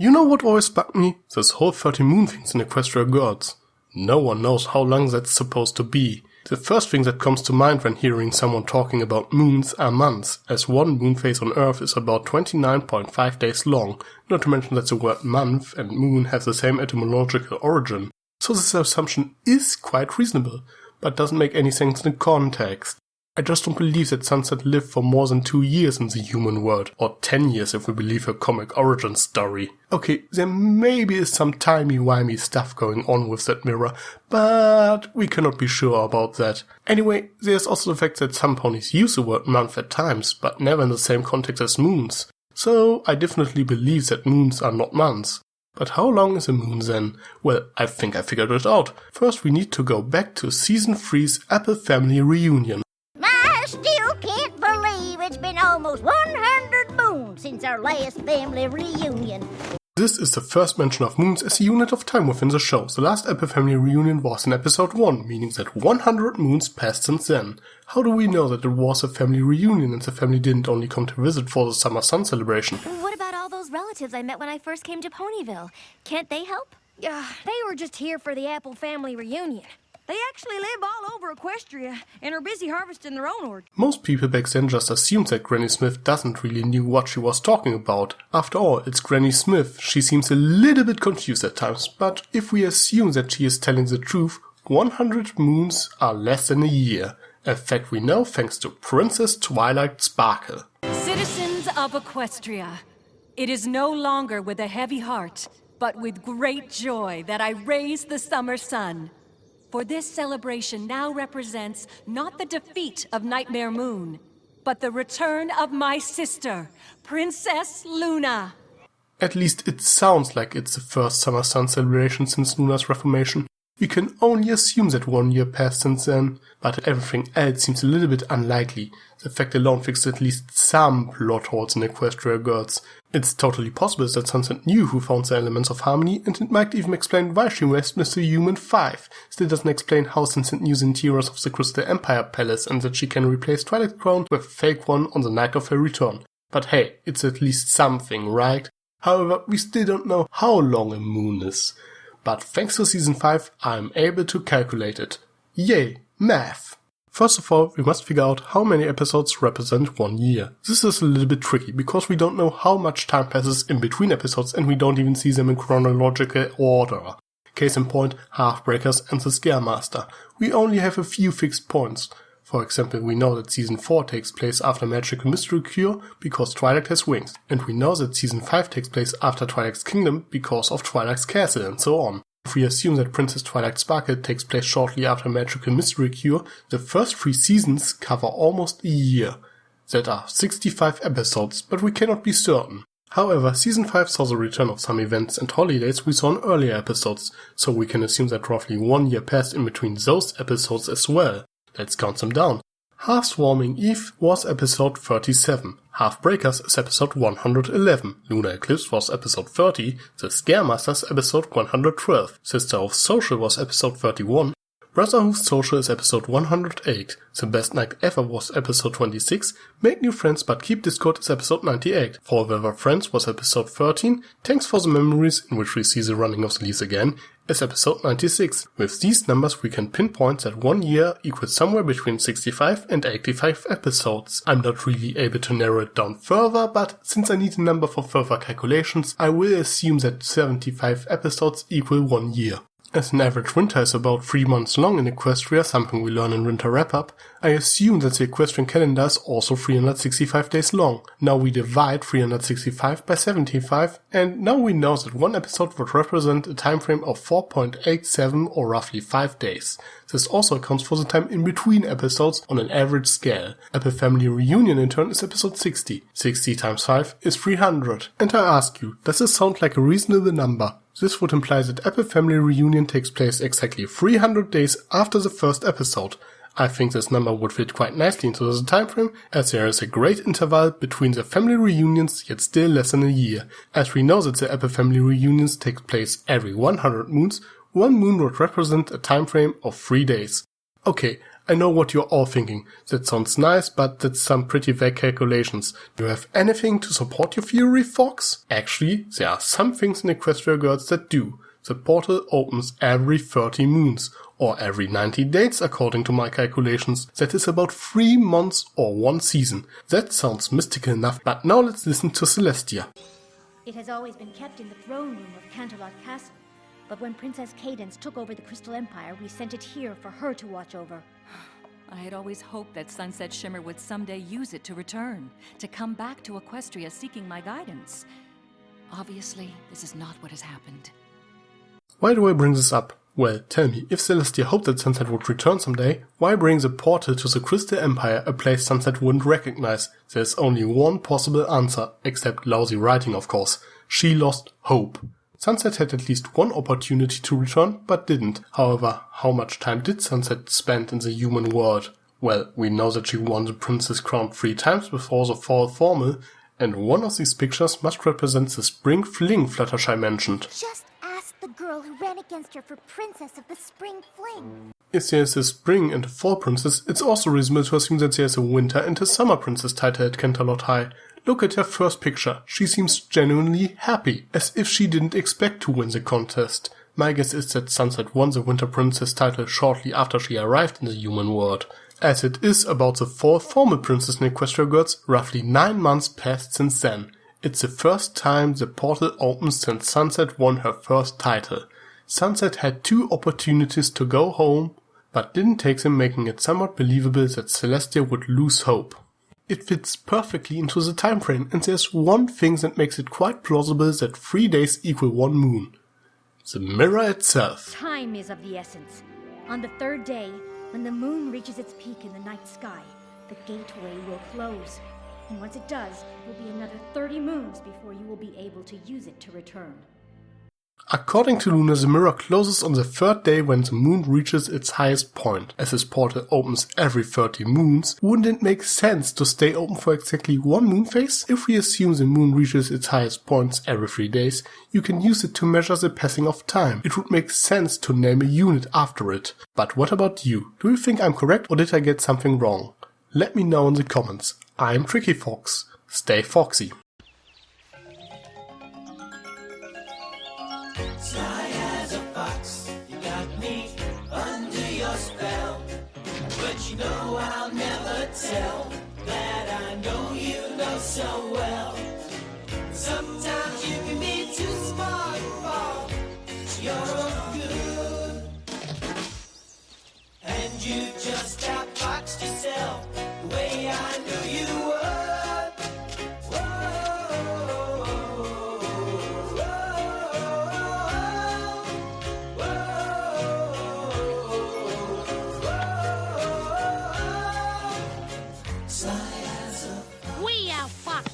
You know what always bugged me? This whole 30 moon things in Equestria Girls. No one knows how long that's supposed to be. The first thing that comes to mind when hearing someone talking about moons are months, as one moon phase on Earth is about 29.5 days long, not to mention that the word month and moon have the same etymological origin. So this assumption is quite reasonable, but doesn't make any sense in context. I just don't believe that Sunset lived for more than 2 years in the human world, or 10 years if we believe her comic origin story. Okay, there maybe is some timey-wimey stuff going on with that mirror, but we cannot be sure about that. Anyway, there's also the fact that some ponies use the word month at times, but never in the same context as moons. So I definitely believe that moons are not months. But how long is a moon then? Well, I think I figured it out. First we need to go back to Season 3's Apple Family Reunion. Still can't believe it's been almost 100 moons since our last family reunion. This is the first mention of moons as a unit of time within the show. The last Apple Family Reunion was in episode 1, meaning that 100 moons passed since then. How do we know that it was a family reunion and the family didn't only come to visit for the summer sun celebration? What about all those relatives I met when I first came to Ponyville? Can't they help? They were just here for the Apple Family Reunion. They actually live all over Equestria and are busy harvesting their own orchard. Most people back then just assumed that Granny Smith doesn't really knew what she was talking about. After all, it's Granny Smith. She seems a little bit confused at times, but if we assume that she is telling the truth, 100 moons are less than a year. A fact we know thanks to Princess Twilight Sparkle. Citizens of Equestria, it is no longer with a heavy heart, but with great joy that I raise the summer sun. For this celebration now represents not the defeat of Nightmare Moon, but the return of my sister, Princess Luna. At least it sounds like it's the first summer sun celebration since Luna's reformation. We can only assume that 1 year passed since then, but everything else seems a little bit unlikely. The fact alone fixed at least some plot holes in Equestria Girls. It's totally possible that Sunset knew who found the elements of harmony, and it might even explain why she messed with the Human 5. Still doesn't explain how Sunset knew the interiors of the Crystal Empire Palace and that she can replace Twilight's crown with a fake one on the night of her return. But hey, it's at least something, right? However, we still don't know how long a moon is. But thanks to Season 5, I'm able to calculate it. Yay, math! First of all, we must figure out how many episodes represent 1 year. This is a little bit tricky, because we don't know how much time passes in between episodes and we don't even see them in chronological order. Case in point, Halfbreakers and the Scaremaster. We only have a few fixed points. For example, we know that Season 4 takes place after Magical Mystery Cure because Twilight has wings, and we know that Season 5 takes place after Twilight's Kingdom because of Twilight's Castle, and so on. If we assume that Princess Twilight Sparkle takes place shortly after Magical Mystery Cure, the first 3 seasons cover almost a year. That are 65 episodes, but we cannot be certain. However, Season 5 saw the return of some events and holidays we saw in earlier episodes, so we can assume that roughly 1 year passed in between those episodes as well. Let's count them down. Half-Swarming Eve was episode 37, Half-Breakers is episode 111, Lunar Eclipse was episode 30, The Scaremasters episode 112, Sisterhood Social was episode 31, Brotherhood Social is episode 108, The Best Night Ever was episode 26, Make New Friends But Keep Discord is episode 98, Forever Friends was episode 13, Thanks for the Memories, in which we see the running of the leaves again, is episode 96. With these numbers we can pinpoint that 1 year equals somewhere between 65 and 85 episodes. I'm not really able to narrow it down further, but since I need a number for further calculations, I will assume that 75 episodes equal 1 year. As an average winter is about 3 months long in Equestria, something we learn in Winter Wrap-Up, I assume that the equestrian calendar is also 365 days long. Now we divide 365 by 75, and now we know that 1 episode would represent a time frame of 4.87 or roughly 5 days. This also accounts for the time in between episodes on an average scale. Apple Family Reunion in turn is episode 60. 60 times 5 is 300. And I ask you, does this sound like a reasonable number? This would imply that Apple Family Reunion takes place exactly 300 days after the first episode. I think this number would fit quite nicely into the time frame, as there is a great interval between the family reunions, yet still less than a year. As we know that the Apple Family Reunions take place every 100 moons, 1 moon would represent a time frame of 3 days. Okay, I know what you're all thinking. That sounds nice, but that's some pretty vague calculations. Do you have anything to support your theory, Fox? Actually, there are some things in Equestria Girls that do. The portal opens every 30 moons, or every 90 days according to my calculations. That is about 3 months or 1 season. That sounds mystical enough, but now let's listen to Celestia. It has always been kept in the throne room of Canterlot Castle, but when Princess Cadence took over the Crystal Empire, we sent it here for her to watch over. I had always hoped that Sunset Shimmer would someday use it to return, to come back to Equestria seeking my guidance. Obviously, this is not what has happened. Why do I bring this up? Well, tell me, if Celestia hoped that Sunset would return someday, why bring the portal to the Crystal Empire, a place Sunset wouldn't recognize? There's only one possible answer, except lousy writing of course. She lost hope. Sunset had at least one opportunity to return, but didn't. However, how much time did Sunset spend in the human world? Well, we know that she won the Princess Crown 3 times before the fall formal, and one of these pictures must represent the spring fling Fluttershy mentioned. Just ask the girl who ran against her for Princess of the Spring Fling. If there is a spring and a fall princess, it's also reasonable to assume that there is a winter and a summer princess title at Canterlot High. Look at her first picture. She seems genuinely happy, as if she didn't expect to win the contest. My guess is that Sunset won the Winter Princess title shortly after she arrived in the human world. As it is about the fall formal princess in Equestria Girls, roughly 9 months passed since then. It's the first time the portal opens since Sunset won her first title. Sunset had 2 opportunities to go home, but didn't take them, making it somewhat believable that Celestia would lose hope. It fits perfectly into the time frame, and there's one thing that makes it quite plausible that 3 days equal 1 moon. The mirror itself. Time is of the essence. On the 3rd day, when the moon reaches its peak in the night sky, the gateway will close. And once it does, it will be another 30 moons before you will be able to use it to return. According to Luna, the mirror closes on the 3rd day when the moon reaches its highest point. As this portal opens every 30 moons, wouldn't it make sense to stay open for exactly 1 moon phase? If we assume the moon reaches its highest points every 3 days, you can use it to measure the passing of time. It would make sense to name a unit after it. But what about you? Do you think I'm correct, or did I get something wrong? Let me know in the comments. I'm Tricky Fox. Stay foxy. Sly as a fox, you got me under your spell. But you know I'll never tell that I know you know so well. Sometimes you can be too smart for your good, and you just outfoxed yourself the way I knew you would. We outfoxed